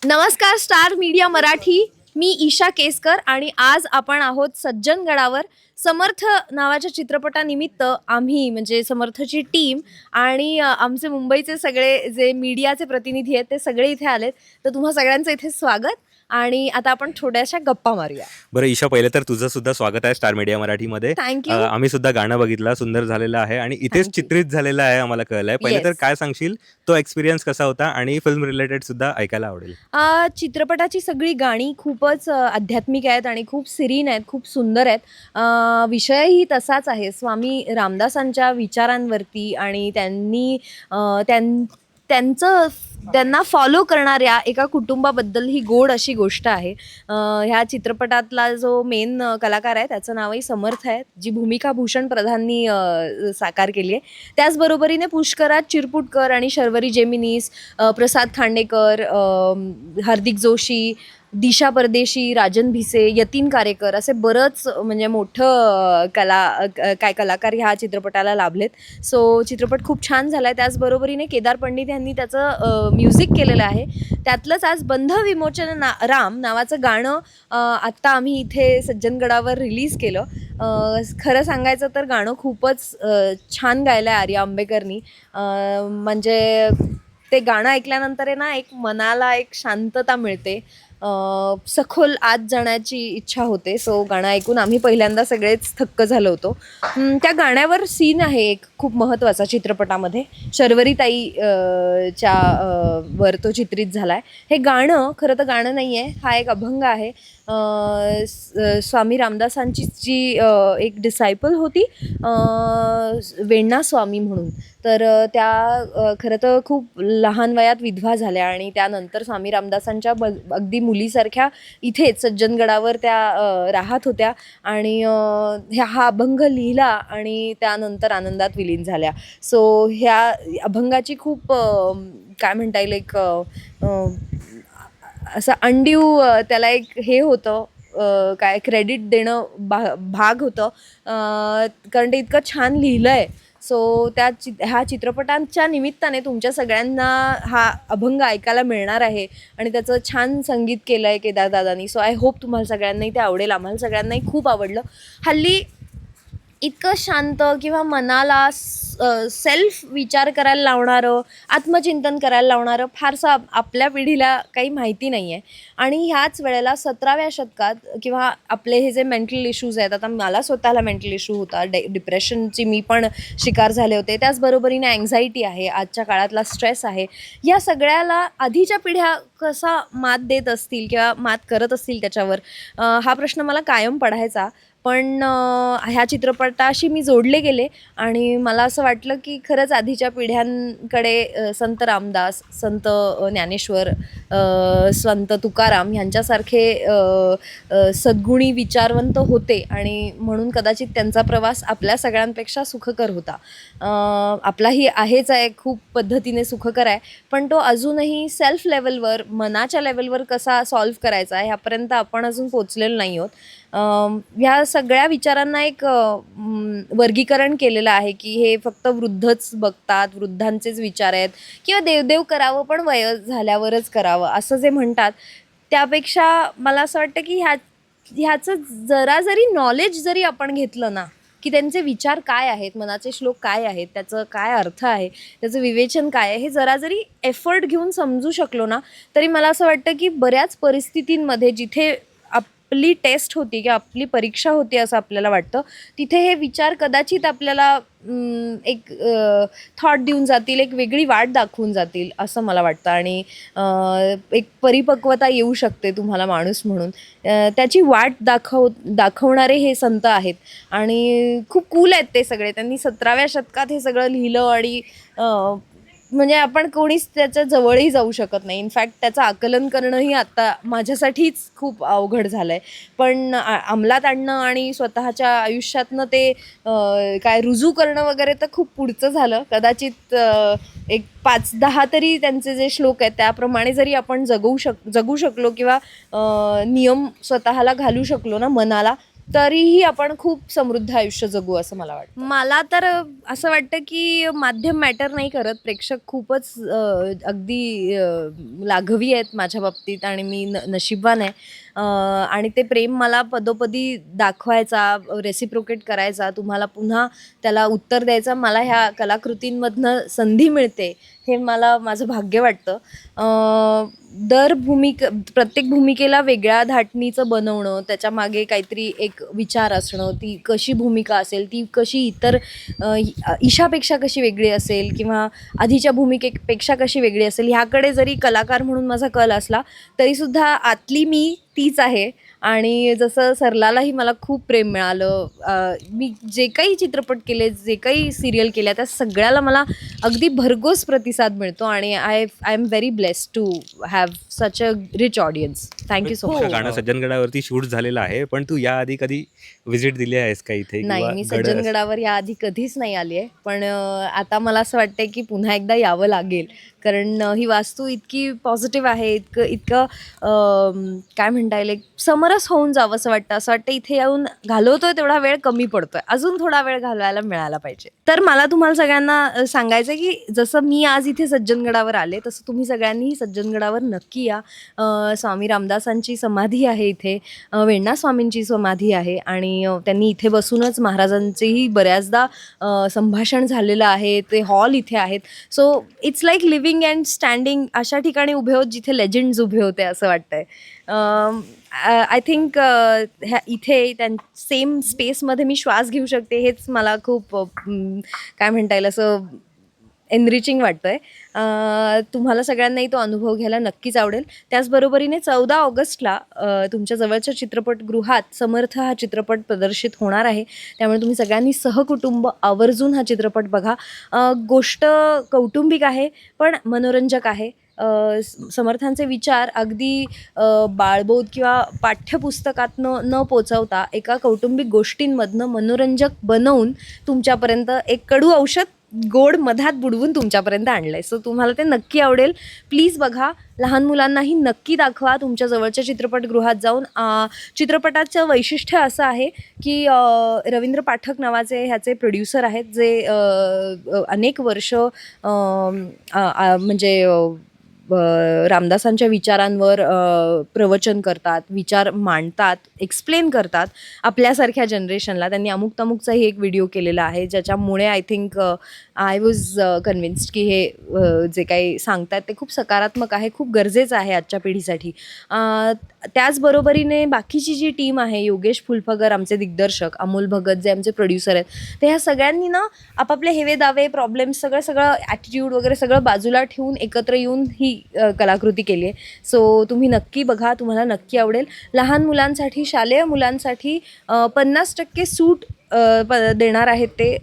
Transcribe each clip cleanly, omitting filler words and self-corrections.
नमस्कार star media Marathi. मी ईशा केसकर आणि आज आपण आहोत सज्जनगडावर. समर्थ नावाच्या चित्रपटानिमित्त आम्ही म्हणजे समर्थची टीम आणि आमचे मुंबईचे सगळे जे मीडियाचे प्रतिनिधी आहेत ते सगळे इथे आलेत. तर तुम्हा सगळ्यांचं इथे स्वागत आणि आता आपण थोड्याशा गप्पा मारूया. बरं ईशा, पहिले तर तुझं सुद्धा स्वागत आहे स्टार मीडिया मराठीमध्ये. थँक्यू. आम्ही सुद्धा गाणं बघितलं, सुंदर झालेलं आहे आणि इथेच थँक्यू. चित्रित झालेलं आहे आम्हाला कळलंय. पहिले तर येस. काय सांगशील, तो एक्सपिरियन्स कसा होता आणि फिल्म रिलेटेड सुद्धा ऐकायला आवडेल. चित्रपटाची सगळी गाणी खूपच आध्यात्मिक आहेत आणि खूप सिरीन आहेत, खूप सुंदर आहेत. विषयही तसाच आहे स्वामी रामदासांच्या विचारांवरती आणि त्यांनी त्यांचं त्यांना फॉलो करणाऱ्या एका कुटुंबाबद्दल ही गोड अशी गोष्ट आहे. ह्या चित्रपटातला जो मेन कलाकार आहे त्याचं नावही समर्थ आहे, जी भूमिका भूषण प्रधाननी साकार केली आहे. त्याचबरोबरीने पुष्कराज चिरपुटकर आणि शर्वरी जेमिनीस, प्रसाद खांडेकर, हार्दिक जोशी, दिशा परदेशी, राजन भिसे, यतीन कारेकर असे बरंच म्हणजे मोठं काय कलाकार ह्या चित्रपटाला लाभलेत. सो चित्रपट खूप छान झाला आहे. त्याचबरोबरीने केदार पंडित यांनी त्याचं म्युझिक केलेलं आहे. त्यातलंच आज बंध विमोचन राम नावाचं गाणं आत्ता आम्ही इथे सज्जनगडावर रिलीज केलं. खरं सांगायचं तर गाणं खूपच छान गायलं आहे आर्या आंबेकरनी. म्हणजे ते गाणं ऐकल्यानंतर आहे ना, एक मनाला एक शांतता मिळते, सखोल आत जाण्याची इच्छा होते. सो गाणं ऐकून आम्ही पहिल्यांदा सगळेच थक्क झालो होतो. त्या गाण्यावर सीन आहे एक खूप महत्त्वाचा चित्रपटामध्ये, शर्वरीताई च्या वर तो चित्रित झाला आहे. हे गाणं खरं तर गाणं नाही आहे, हा एक अभंग आहे. स्वामी रामदासांची जी एक डिसायपल होती, वेण्णा स्वामी म्हणून. तर त्या खरं तर खूप लहान वयात विधवा झाल्या आणि त्यानंतर स्वामी रामदासांच्या अगदी मुलीसारख्या इथेच सज्जनगडावर त्या राहत होत्या आणि हा अभंग लिहिला आणि त्यानंतर आनंदात विलीन झाल्या. सो ह्या अभंगाची खूप काय म्हणता येईल, एक असं अनड्यू त्याला एक हे होतं, काय क्रेडिट देणं भाग होतं, कारण ते इतकं छान लिहिलं आहे. सो ह्या चित्रपटांच्या निमित्ताने तुमच्या सगळ्यांना हा अभंग ऐकायला मिळणार आहे आणि त्याचं छान संगीत केलं आहे केदारदादांनी. सो आय होप तुम्हाला सगळ्यांनाही ते आवडेल. आम्हाला सगळ्यांनाही खूप आवडलं. हल्ली इतकं शांत किंवा मनाला सेल्फ विचार करायला लावणारं, आत्मचिंतन करायला लावणारं फारसं आपल्या पिढीला काही माहिती नाही आहे. आणि ह्याच वेळेला 17व्या शतकात किंवा आपले हे जे मेंटल इश्यूज आहेत, आता मला स्वतःला मेंटल इश्यू होता, डिप्रेशनची मी पण शिकार झाले होते. त्याचबरोबरीने अँझायटी आहे, आजच्या काळातला स्ट्रेस आहे. या सगळ्याला आधीच्या पिढ्या कसा मात देत असतील किंवा मात करत असतील त्याच्यावर, हा प्रश्न मला कायम पडायचा. पण ह्या चित्रपटाशी मी जोडले गेले आणि मला असं वाटलं की खरंच आधीच्या पिढ्यांकडे संत रामदास, संत ज्ञानेश्वर, संत तुकाराम ह्यांच्यासारखे सद्गुणी विचारवंत होते आणि म्हणून कदाचित त्यांचा प्रवास आपल्या सगळ्यांपेक्षा सुखकर होता. आपलाही आहेच आहे, खूप पद्धतीने सुखकर आहे, पण तो अजूनही सेल्फ लेवलवर, मनाच्या लेवलवर कसा सॉल्व्ह करायचा आहे ह्यापर्यंत आपण अजून पोचलेलो नाही आहोत. ह्या सगळ्या विचारांना एक वर्गीकरण केलेलं आहे की हे फक्त वृद्धच बघतात, वृद्धांचेच विचार आहेत किंवा देवदेव करावं पण वय झाल्यावरच करावं असं जे म्हणतात, त्यापेक्षा मला असं वाटतं की ह्याचं जरा जरी नॉलेज जरी आपण घेतलं ना, की त्यांचे विचार काय आहेत, मनाचे श्लोक काय आहेत, त्याचं काय अर्थ आहे, त्याचं विवेचन काय आहे, हे जरा जरी एफर्ट घेऊन समजू शकलो ना, तरी मला असं वाटतं की बऱ्याच परिस्थितींमध्ये जिथे आपली टेस्ट होती किंवा आपली परीक्षा होती असं आपल्याला वाटतं, तिथे हे विचार कदाचित आपल्याला एक थॉट देऊन जातील, एक वेगळी वाट दाखवून जातील असं मला वाटतं. आणि एक परिपक्वता येऊ शकते तुम्हाला माणूस म्हणून. त्याची वाट दाखवणारे हे संत आहेत आणि खूप कूल आहेत ते सगळे. त्यांनी 17व्या शतकात हे सगळं लिहिलं आणि म्हणजे आपण कोणीच त्याच्या जवळही जाऊ शकत नाही. इनफॅक्ट त्याचं आकलन करणंही आत्ता माझ्यासाठीच खूप अवघड झालं आहे. पण अंमलात आणणं आणि स्वतःच्या आयुष्यातनं ते काय रुजू करणं वगैरे तर खूप पुढचं झालं. कदाचित एक 5-10 तरी त्यांचे जे श्लोक आहेत त्याप्रमाणे जरी आपण जगू शकलो किंवा नियम स्वतःला घालू शकलो ना मनाला, तरीही आपण खूप समृद्ध आयुष्य जगू असं मला वाटतं. मला तर असं वाटतं की माध्यम मॅटर नाही करत. प्रेक्षक खूपच अगदी लाघवी आहेत माझ्या बाबतीत आणि मी नशीबवान आहे. आणि ते प्रेम मला पदोपदी दाखवायचा, रेसिप्रोकेट करायचा, तुम्हाला पुन्हा त्याला उत्तर द्यायचा मला ह्या कलाकृतींमधनं संधी मिळते, हे मला माझं भाग्य वाटतं. प्रत्येक भूमिकेला वेगळ्या धाटणीचं बनवणं, त्याच्यामागे काहीतरी एक विचार असणं, ती कशी भूमिका असेल, ती कशी इतर ईशापेक्षा कशी वेगळी असेल किंवा आधीच्या भूमिकेपेक्षा कशी वेगळी असेल, ह्याकडे जरी कलाकार म्हणून माझा कल असला तरीसुद्धा आतली मी तीच आहे. आणि जसं सरलालाही मला खूप प्रेम मिळालं, मी जे काही चित्रपट केले, जे काही सिरियल केल्या, त्या सगळ्याला मला अगदी भरघोस प्रतिसाद मिळतो आणि I am very blessed to have such a rich audience. Thank you so much. गाणं सज्जनगडावरती शूट झालेलं आहे, पण तू याआधी कधी व्हिजिट दिली आहेस का इथे? नाही, किंवा मी गड सज्जनगडावर याआधी कधीच नाही आली आहे. पण आता मला असं वाटतंय की पुन्हा एकदा यावं लागेल. कारण ही वास्तू इतकी पॉझिटिव्ह आहे, इतकं काय म्हणता येईल, एक समरस होऊन जावं असं वाटतं. असं वाटतं इथे येऊन घालवतोय तेवढा वेळ कमी पडतोय, अजून थोडा वेळ घालवायला मिळाला पाहिजे. तर मला तुम्हाला सगळ्यांना सांगायचं आहे की जसं मी आज इथे सज्जनगडावर आले, तसं तुम्ही सगळ्यांनीही सज्जनगडावर नक्की या. स्वामी रामदासांची समाधी आहे इथे, वेण्णा स्वामींची समाधी आहे आणि त्यांनी इथे बसूनच महाराजांचेही बऱ्याचदा संभाषण झालेलं आहे. ते हॉल इथे आहेत. So it's like living and standing अशा ठिकाणी उभे होत जिथे लेजंड्स उभे होते असं वाटतंय. आय थिंक ह्या इथे सेम स्पेसमध्ये मी श्वास घेऊ शकते, हेच मला खूप काय म्हणता येईल असं एनरिचिंग वाटतंय. तुम्हाला सगळ्यांनाही तो अनुभव घ्यायला नक्कीच आवडेल. त्याचबरोबरीने 14 ऑगस्टला तुमच्या जवळच्या चित्रपटगृहात समर्थ हा चित्रपट प्रदर्शित होणार आहे. त्यामुळे तुम्ही सगळ्यांनी सहकुटुंब आवर्जून हा चित्रपट बघा. गोष्ट कौटुंबिक आहे पण मनोरंजक आहे. समर्थांचे विचार अगदी बाळबोध किंवा पाठ्यपुस्तकातनं न पोचवता एका कौटुंबिक गोष्टींमधनं मनोरंजक बनवून तुमच्यापर्यंत एक कडू औषध गोड मधात बुडवून तुमच्यापर्यंत आणलं आहे. सो तुम्हाला ते नक्की आवडेल. प्लीज बघा. लहान मुलांनाही नक्की दाखवा तुमच्या जवळच्या चित्रपटगृहात जाऊन. चित्रपटाचं वैशिष्ट्य असं आहे की रवींद्र पाठक नावाचे ह्याचे प्रोड्युसर आहेत, जे अनेक वर्ष म्हणजे रामदासांच्या विचारांवर प्रवचन करतात, विचार मांडतात, एक्सप्लेन करतात आपल्यासारख्या जनरेशनला. त्यांनी अमुक तमुकचाही एक व्हिडिओ केलेला आहे, ज्याच्यामुळे आय थिंक आय वॉज कन्विन्स्ड की हे जे काही सांगतात ते खूप सकारात्मक आहे, खूप गरजेचं आहे आजच्या पिढीसाठी. त्याचबरोबरीने बाकीची जी टीम आहे, योगेश फुलफगर आमचे दिग्दर्शक, अमोल भगत जे आमचे प्रोड्युसर आहेत, ते ह्या सगळ्यांनी ना आपापले हेवे दावे, प्रॉब्लेम्स सगळं ॲटिट्यूड वगैरे सगळं बाजूला ठेवून एकत्र येऊन ही कलाकृती केली आहे. सो तुम्ही नक्की बघा, तुम्हाला नक्की आवडेल. लहान मुलांसाठी, शालेय मुलांसाठी 50% सूट देणार आहेत ते.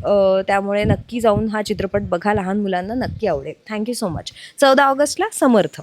त्यामुळे नक्की जाऊन हा चित्रपट बघा, लहान मुलांना नक्की आवडेल. Thank you so much. 14 ऑगस्टला समर्थ.